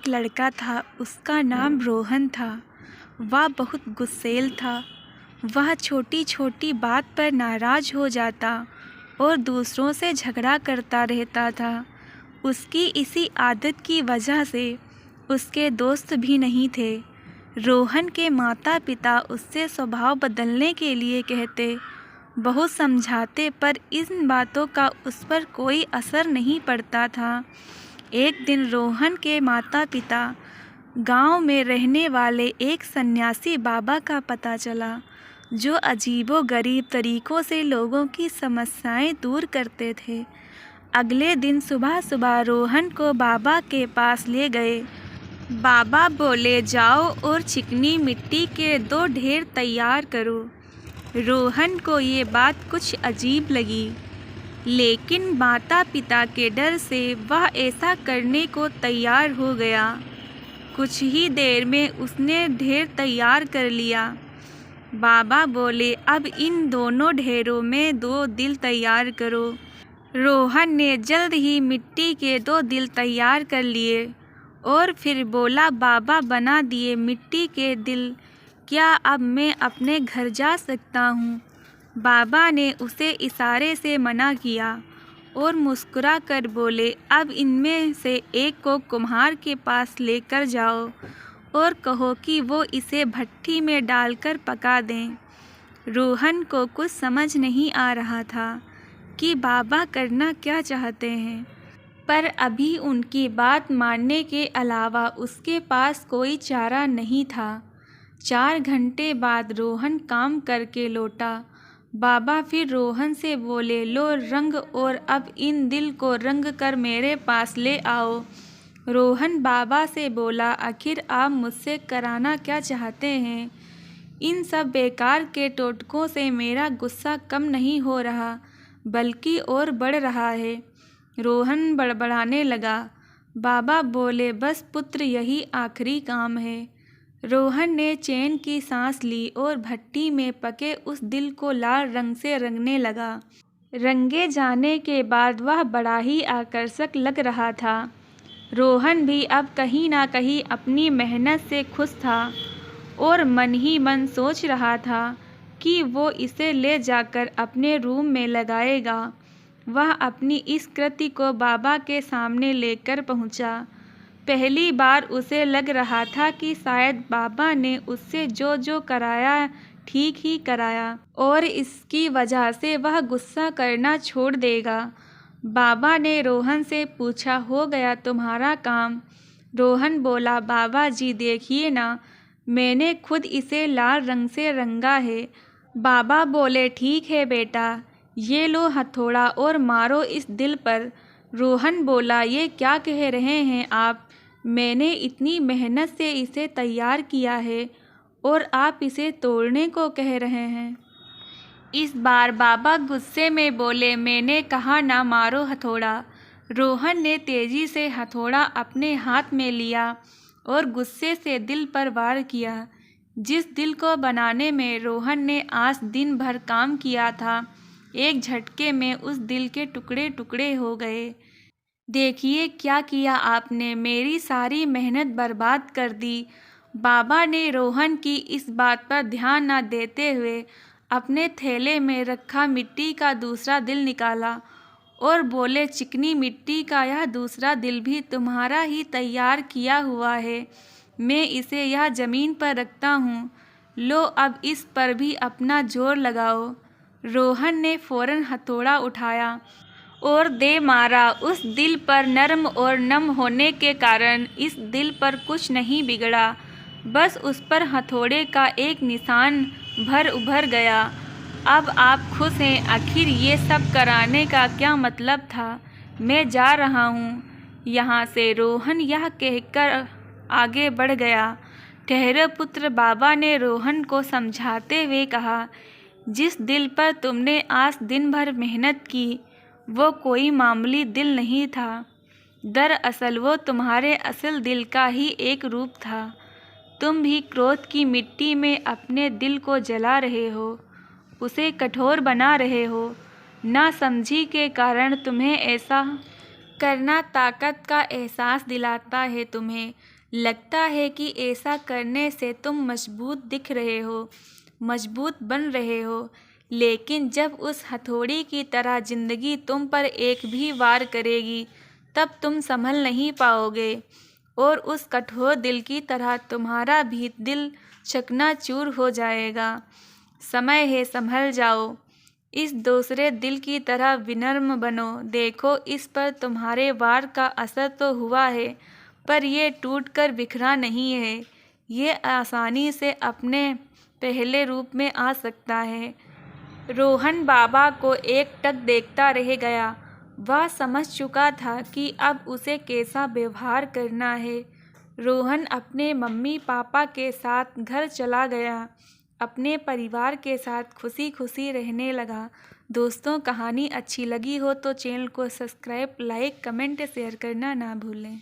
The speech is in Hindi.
एक लड़का था, उसका नाम रोहन था। वह बहुत गुस्सैल था। वह छोटी छोटी बात पर नाराज़ हो जाता और दूसरों से झगड़ा करता रहता था। उसकी इसी आदत की वजह से उसके दोस्त भी नहीं थे। रोहन के माता पिता उससे स्वभाव बदलने के लिए कहते, बहुत समझाते, पर इन बातों का उस पर कोई असर नहीं पड़ता था। एक दिन रोहन के माता पिता गांव में रहने वाले एक सन्यासी बाबा का पता चला, जो अजीबो-गरीब तरीकों से लोगों की समस्याएं दूर करते थे। अगले दिन सुबह सुबह रोहन को बाबा के पास ले गए। बाबा बोले, जाओ और चिकनी मिट्टी के 2 ढेर तैयार करो। रोहन को ये बात कुछ अजीब लगी, लेकिन माता पिता के डर से वह ऐसा करने को तैयार हो गया। कुछ ही देर में उसने ढेर तैयार कर लिया। बाबा बोले, अब इन दोनों ढेरों में 2 दिल तैयार करो। रोहन ने जल्द ही मिट्टी के 2 दिल तैयार कर लिए और फिर बोला, बाबा बना दिए मिट्टी के दिल, क्या अब मैं अपने घर जा सकता हूँ? बाबा ने उसे इशारे से मना किया और मुस्कुरा कर बोले, अब इनमें से एक को कुम्हार के पास लेकर जाओ और कहो कि वो इसे भट्ठी में डालकर पका दें। रोहन को कुछ समझ नहीं आ रहा था कि बाबा करना क्या चाहते हैं, पर अभी उनकी बात मानने के अलावा उसके पास कोई चारा नहीं था। 4 घंटे बाद रोहन काम करके लौटा। बाबा फिर रोहन से बोले, लो रंग और अब इन दिल को रंग कर मेरे पास ले आओ। रोहन बाबा से बोला, आखिर आप मुझसे कराना क्या चाहते हैं? इन सब बेकार के टोटकों से मेरा गुस्सा कम नहीं हो रहा, बल्कि और बढ़ रहा है। रोहन बड़बड़ाने लगा। बाबा बोले, बस पुत्र, यही आखिरी काम है। रोहन ने चैन की सांस ली और भट्टी में पके उस दिल को लाल रंग से रंगने लगा। रंगे जाने के बाद वह बड़ा ही आकर्षक लग रहा था। रोहन भी अब कहीं ना कहीं अपनी मेहनत से खुश था और मन ही मन सोच रहा था कि वो इसे ले जाकर अपने रूम में लगाएगा। वह अपनी इस कृति को बाबा के सामने लेकर पहुंचा। पहली बार उसे लग रहा था कि शायद बाबा ने उससे जो जो कराया ठीक ही कराया और इसकी वजह से वह गुस्सा करना छोड़ देगा। बाबा ने रोहन से पूछा, हो गया तुम्हारा काम? रोहन बोला, बाबा जी देखिए ना, मैंने खुद इसे लाल रंग से रंगा है। बाबा बोले, ठीक है बेटा, ये लो हथौड़ा और मारो इस दिल पर। रोहन बोला, ये क्या कह रहे हैं आप? मैंने इतनी मेहनत से इसे तैयार किया है और आप इसे तोड़ने को कह रहे हैं। इस बार बाबा गुस्से में बोले, मैंने कहा ना मारो हथौड़ा। रोहन ने तेजी से हथौड़ा अपने हाथ में लिया और गुस्से से दिल पर वार किया। जिस दिल को बनाने में रोहन ने आज दिन भर काम किया था, एक झटके में उस दिल के टुकड़े टुकड़े हो गए। देखिए क्या किया आपने, मेरी सारी मेहनत बर्बाद कर दी। बाबा ने रोहन की इस बात पर ध्यान न देते हुए अपने थैले में रखा मिट्टी का दूसरा दिल निकाला और बोले, चिकनी मिट्टी का यह दूसरा दिल भी तुम्हारा ही तैयार किया हुआ है। मैं इसे यह ज़मीन पर रखता हूँ। लो अब इस पर भी अपना जोर लगाओ। रोहन ने फौरन हथौड़ा उठाया और दे मारा। उस दिल पर नरम और नम होने के कारण इस दिल पर कुछ नहीं बिगड़ा, बस उस पर हथौड़े का एक निशान भर उभर गया। अब आप खुश हैं? आखिर ये सब कराने का क्या मतलब था? मैं जा रहा हूँ यहाँ से। रोहन यह कहकर आगे बढ़ गया। ठहरो पुत्र, बाबा ने रोहन को समझाते हुए कहा, जिस दिल पर तुमने आज दिन भर मेहनत की, वो कोई मामूली दिल नहीं था। दरअसल वो तुम्हारे असल दिल का ही एक रूप था। तुम भी क्रोध की मिट्टी में अपने दिल को जला रहे हो, उसे कठोर बना रहे हो। नासमझी के कारण तुम्हें ऐसा करना ताकत का एहसास दिलाता है तुम्हें। लगता है कि ऐसा करने से तुम मजबूत दिख रहे हो, मजबूत बन रहे हो, लेकिन जब उस हथौड़ी की तरह ज़िंदगी तुम पर एक भी वार करेगी तब तुम संभल नहीं पाओगे और उस कठोर दिल की तरह तुम्हारा भी दिल चकनाचूर हो जाएगा। समय है, संभल जाओ। इस दूसरे दिल की तरह विनम्र बनो। देखो, इस पर तुम्हारे वार का असर तो हुआ है, पर ये टूट कर बिखरा नहीं है। ये आसानी से अपने पहले रूप में आ सकता है। रोहन बाबा को एकटक देखता रह गया। वह समझ चुका था कि अब उसे कैसा व्यवहार करना है। रोहन अपने मम्मी पापा के साथ घर चला गया, अपने परिवार के साथ खुशी खुशी रहने लगा। दोस्तों, कहानी अच्छी लगी हो तो चैनल को सब्सक्राइब, लाइक, कमेंट, शेयर करना ना भूलें।